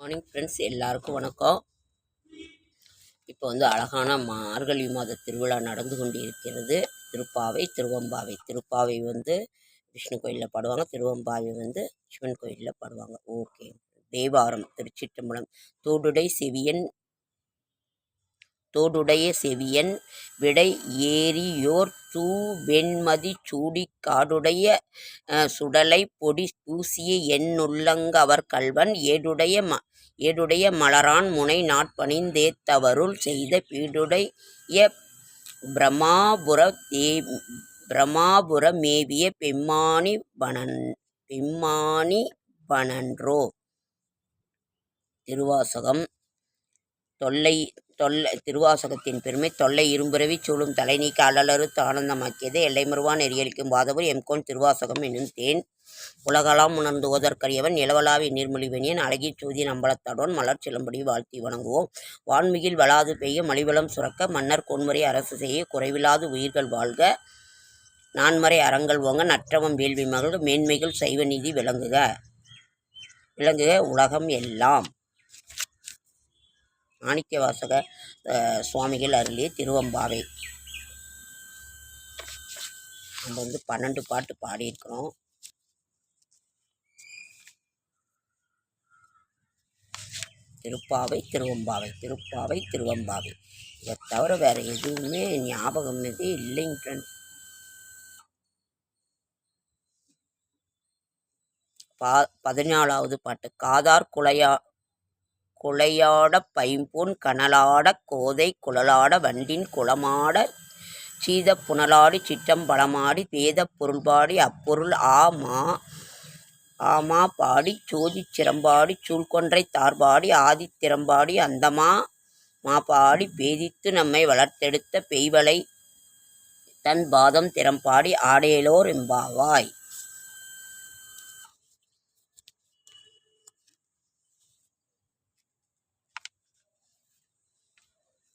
Morning friends, எல்லாருக்கும் வணக்கம். இப்போ அழகான மார்கழி மாத திருவிழா நடந்து கொண்டு இருக்கிறது. திருப்பாவை, திருவம்பாவை. திருப்பாவை விஷ்ணு கோயிலில் பாடுவாங்க, திருவம்பாவை சிவன் கோயிலில் பாடுவாங்க. ஓகே. தேவாரம். திருச்சிற்றம்பலம். தோடுடைய செவியன் விடை ஏறியோர் தூவெண்மதி சூடிக் காடுடைய சுடலை பொடி பூசிய எண்ணுள்ளங்க அவர் கள்வன் ஏடுடைய மலரான் முனை நாட்பணிந் தேத்தவருள் செய்த பீடுடைய பிரமாபுர மேவிய பெம்மானி வனன்றோ. திருவாசகம். திருவாசகத்தின் பெருமை. தொல்லை இரும்பிறவி சூழும் தலை நீக்க அல்லலறுத்து ஆனந்தமாக்கியது எல்லைமறுவான் எரியளிக்கும் வாதவர் எம்கோன் திருவாசகம் என்னும் தேன். உலகலாம் உணர்ந்து ஓதற்கரியவன் நிலவலாவி நீர்மொழிவெனியன் அழகிய சூதியின் அம்பலத்தாடோன் மலர் சிலம்படி வாழ்த்தி வணங்குவோம். வான்மிகில் வளாது பெய்ய மலிவளம் சுரக்க மன்னர் கோன்முறை அரசு செய்ய குறைவிலாது உயிர்கள் வாழ்க. நான்மறை அறங்கள் ஓங்க நற்றவம் வேள்வி மகள் மேன்மைகள் சைவ நீதி விளங்குக உலகம் எல்லாம். மாணிக்கவாசக சுவாமிகள் அருளிய திருவம்பாவை. நம்ம 12 பாட்டு பாடியிருக்கிறோம். திருப்பாவை, திருவம்பாவை, திருப்பாவை, திருவம்பாவை. இதை தவிர வேற எதுவுமே ஞாபகம் இல்லைங்க ஃப்ரெண்ட். 14வது பாட்டு. காதார் குளையாட பைம்பொன் கனலாட கோதை குழலாட வண்டின் குளமாட சீத புனலாடி சிற்றம்பலமாடி வேத பொருள்பாடி அப்பொருள் ஆமா பாடி சோதிச் சிரம்பாடி சூழ்கொன்றை தார்பாடி ஆதித்திரம்பாடி அந்தமா பாடி பேதித்து நம்மை வளர்த்தெடுத்த பெய்வளை தன் பாதம் திறம்பாடி ஆடேலோர் எம்பாவாய்.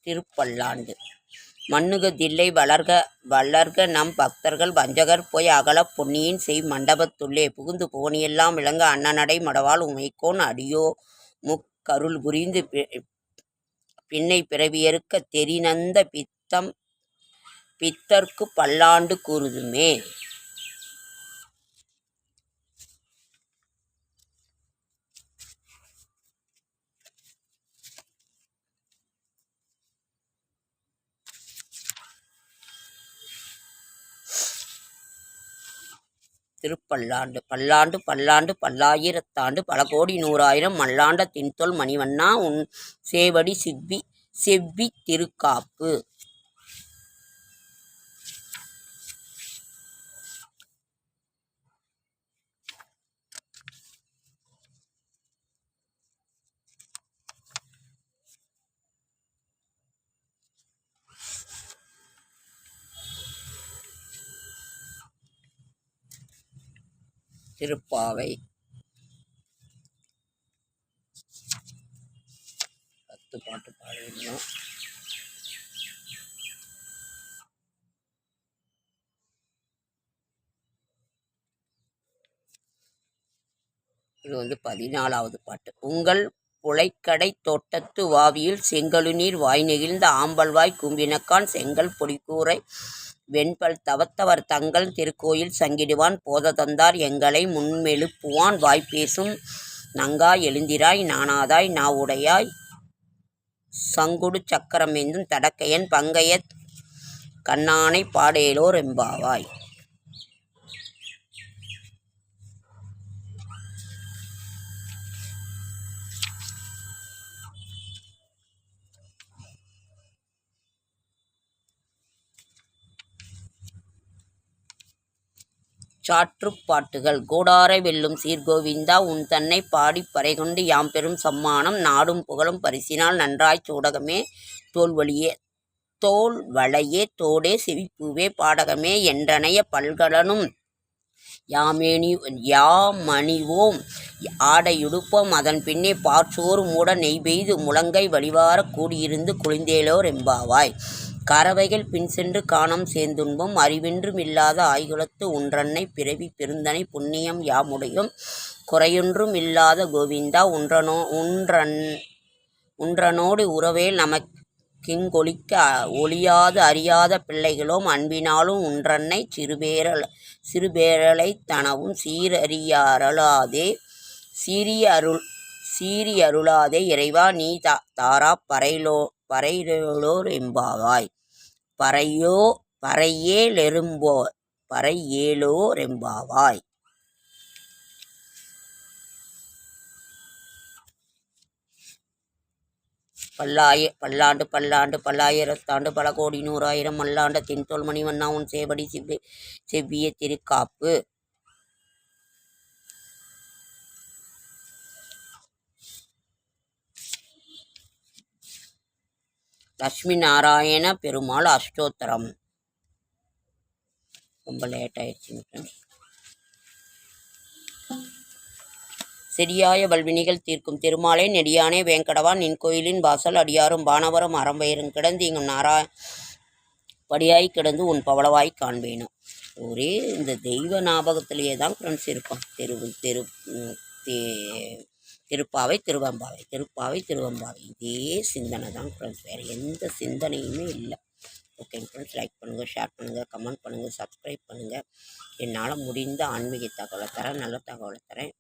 திருப்பல்லாண்டு. மண்ணுக தில்லை வளர்க நம் பக்தர்கள் வஞ்சகர் போய் அகலப் பொன்னியின் செய் மண்டபத்துள்ளே புகுந்து போனியெல்லாம் விளங்க அன்னநடை மடவாள் உமைக்கோன் அடியோ முக்கருள் புரிந்து பின்னை பிறவியறுக்க தெரிநந்த பித்தர்க்கு பல்லாண்டு கூறுதுமே. திருப்பல்லாண்டு. பல்லாண்டு பல்லாயிரத்தாண்டு பல கோடி நூறாயிரம் மல்லாண்ட தின்தொல் மணிவண்ணா உன் சேவடி செவ்வி திருக்காப்பு. திருப்பாவை. 10 பாட்டு பாடினோம். இது 14வது பாட்டு. உங்கள் புழைக்கடை தோட்டத்து வாவியில் செங்கழுநீர் வாய் நெகிழ்ந்த ஆம்பல்வாய் கும்பினக்கான் செங்கல் பொடிக்கூரை வெண்பல் தவத்தவர் தங்கள் திருக்கோயில் சங்கிடுவான் போத தந்தார் எங்களை முன்மெழுப்புவான் வாய்ப்பேசும் நங்காய் எழுந்திராய் நாணாதாய் நாவுடையாய் சங்குடு சக்கரமேந்தும் தடக்கையன் பங்கைய கண்ணானை பாடேலோர் எம்பாவாய். சாற்றுப்பாட்டுகள். கோடாரை வெல்லும் சீர்கோவிந்தா உன் தன்னை பாடிப் பறைகொண்டு யாம் பெரும் சம்மானம் நாடும் புகழும் பரிசினால் நன்றாய் சூடகமே தோல் வளையே தோடே செவிப்பூவே பாடகமே என்றனைய பல்கலனும் யாமணிவோம் ஆடையுடுப்போம் அதன் பின்னே பார்ச்சோறு மூட நெய்பெய்து முழங்கை வழிவார கூடியிருந்து குளிந்தேலோர் எம்பாவாய். கறவைகள் பின் சென்று காணம் சேர்ந்துண்போம் அறிவென்றும் இல்லாத ஆய்குலத்து உன்றன்னை பிறவி பெருந்தனை புண்ணியம் யாமுடையும் குறையொன்றும் இல்லாத கோவிந்தா உன்றனோடு உறவேல் நமக்கிங்கொழிக்க ஒழியாது அறியாத பிள்ளைகளோம் அன்பினாலும் உன்றன்னை சிறுபேரலைத் தனவும் சீரியருளாதே இறைவா நீ தாராப் பறையேலோர் எம்பாவாய். பல்லாண்டு பல்லாயிரத்தாண்டு பல கோடி நூறாயிரம் மல்லாண்ட தென்தோள் மணிவண்ணா உன் சேவடி செவ்விய திருக்காப்பு. லட்சுமி நாராயண பெருமாள் அஷ்டோத்திரம். ரொம்ப லேட் ஆயிடுச்சுங்க ஃப்ரெண்ட்ஸ். செடியாய வல்வினிகள் தீர்க்கும் திருமாலே நெடியானே வேங்கடவா நின் கோயிலின் வாசல் அடியாரும் வானவரும் அறம்பயிரும் கிடந்து இங்கும் படியாய் கிடந்து உன் பவளவாய் காண்பேனும். ஒரே இந்த தெய்வ ஞாபகத்திலேயே தான் ஃப்ரெண்ட்ஸ் இருப்பான். திருப்பாவை திருவம்பாவை இதே சிந்தனை தான் ஃப்ரெண்ட்ஸ், வேறு எந்த சிந்தனையுமே இல்லை. ஓகேங்க ஃப்ரெண்ட்ஸ், லைக் பண்ணுங்கள், ஷேர் பண்ணுங்கள், கமெண்ட் பண்ணுங்கள், சப்ஸ்கிரைப் பண்ணுங்கள். என்னால் முடிந்த ஆன்மீக தகவலை தரேன், நல்ல தகவலை தரேன்.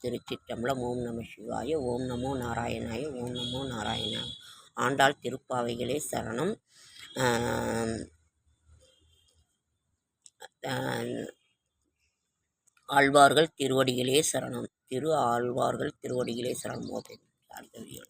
திருச்சிற்றம்பலம். ஓம் நம சிவாய, ஓம் நமோ நாராயணாய, ஓம் நமோ நாராயணாய. ஆண்டாள் திருப்பாவைகளே சரணம். ஆழ்வார்கள் திருவடிகளே சரணம். ஆழ்வார்கள் திருவடிகளே சரணம். ஓகே, அடுத்த வீடியோ.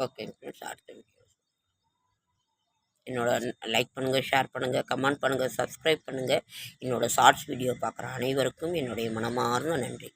ஓகே ஃப்ரெண்ட்ஸ், அடுத்த வீடியோ. என்னோட லைக் பண்ணுங்கள், ஷேர் பண்ணுங்கள், கமெண்ட் பண்ணுங்கள், சப்ஸ்கிரைப் பண்ணுங்கள். என்னோடய ஷார்ட்ஸ் வீடியோ பார்க்குற அனைவருக்கும் என்னுடைய மனமார்ந்த நன்றி.